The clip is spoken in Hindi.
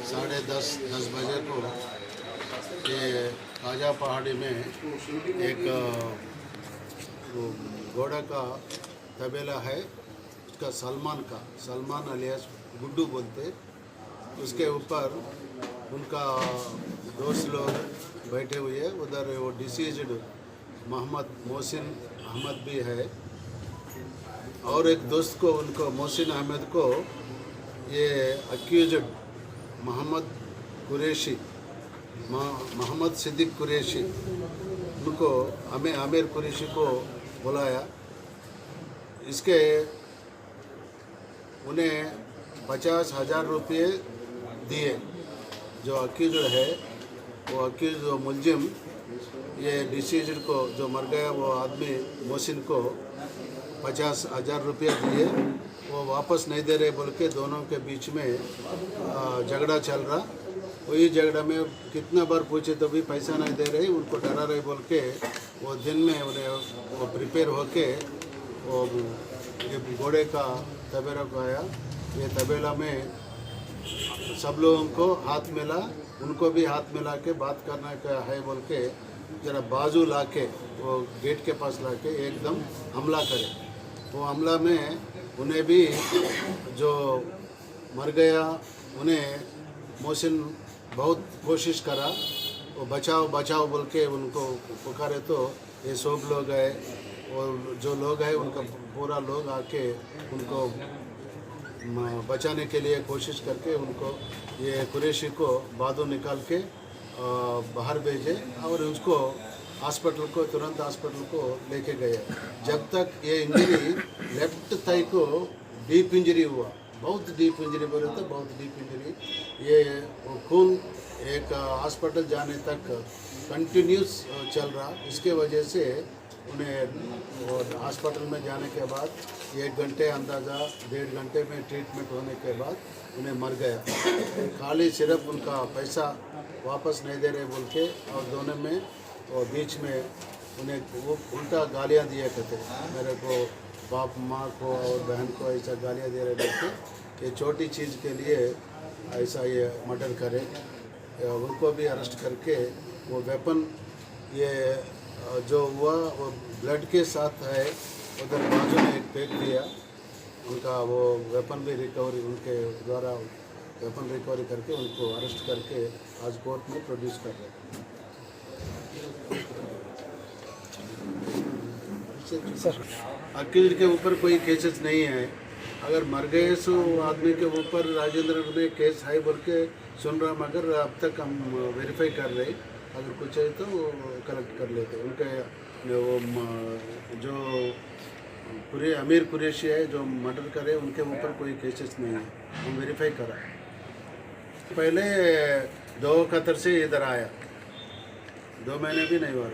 10:30 बजे को ये काजा पहाड़ी में एक घोड़ा का तबेला है। उसका सलमान अलियास गुड्डू बोलते। उसके ऊपर उनका दोस्त लोग बैठे हुए हैं। उधर वो डिसीज्ड मोहम्मद मोहसिन अहमद भी है और एक दोस्त को उनको मोहसिन अहमद को ये अक्यूज्ड मोहम्मद सिद्दीक कुरैशी उनको आमिर कुरैशी को बुलाया। इसके उन्हें 50,000 रुपये दिए। जो अक्यूज्ड है वो अक्यूज्ड मुलजिम ये डिसीज्ड को जो मर गया वो आदमी मोहसिन को 50,000 रुपये दिए। वो वापस नहीं दे रहे बोल के दोनों के बीच में झगड़ा चल रहा। वही झगड़ा में कितना बार पूछे तो भी पैसा नहीं दे रहे, उनको डरा रहे बोल के वो दिन में उन्हें वो प्रिपेयर होके वो ये घोड़े का तबेला को आया। ये तबेला में सब लोगों को हाथ मिला, उनको भी हाथ मिला के बात करना का है बोल के जरा बाजू ला के वो गेट के पास ला के एकदम हमला करे। वो हमला में उन्हें भी जो मर गया उन्हें मोहसिन बहुत कोशिश करा, वो बचाओ बोल के उनको पुकारे तो ये सब लोग आए और जो लोग आए उनका पूरा लोग आके उनको बचाने के लिए कोशिश करके उनको ये कुरैशी को बादों निकाल के बाहर भेजे और उसको तुरंत हॉस्पिटल को लेके गए। जब तक ये इंजरी लेफ्ट थाई को डीप इंजरी हुआ, बहुत डीप इंजरी बोले तो बहुत डीप इंजरी। ये खून एक हॉस्पिटल जाने तक कंटिन्यूस चल रहा। इसके वजह से उन्हें हॉस्पिटल में जाने के बाद 1 घंटे अंदाज़ा 1.5 घंटे में ट्रीटमेंट होने के बाद उन्हें मर गया। खाली सिर्फ उनका पैसा वापस नहीं दे रहे बोल के और दोनों में और बीच में उन्हें वो उल्टा गालियाँ दिया करते, मेरे को बाप माँ को और बहन को ऐसा गालियाँ दे रहे बोल के ये छोटी चीज़ के लिए ऐसा ये मर्डर करे। उनको भी अरेस्ट करके वो वेपन ये जो हुआ वो ब्लड के साथ है, उधर बाजू में एक फेंक दिया। उनका वो वेपन भी रिकवरी उनके द्वारा वेपन रिकवरी करके उनको अरेस्ट करके आज कोर्ट में प्रोड्यूस कर रहे हैं। सर अक्यूज के ऊपर कोई केसेस नहीं है। अगर मर गए सो आदमी के ऊपर राजेंद्र में केस है बोल के सुन रहा, मगर अब तक हम वेरीफाई कर रहे। अगर कुछ है तो कलेक्ट कर लेते। उनके वो जो पूरे आमिर कुरैशी है जो मर्डर करे उनके ऊपर कोई केसेस नहीं है, हम वेरीफाई करा। पहले 2 कतर से इधर आया, 2 महीने भी नहीं हुआ।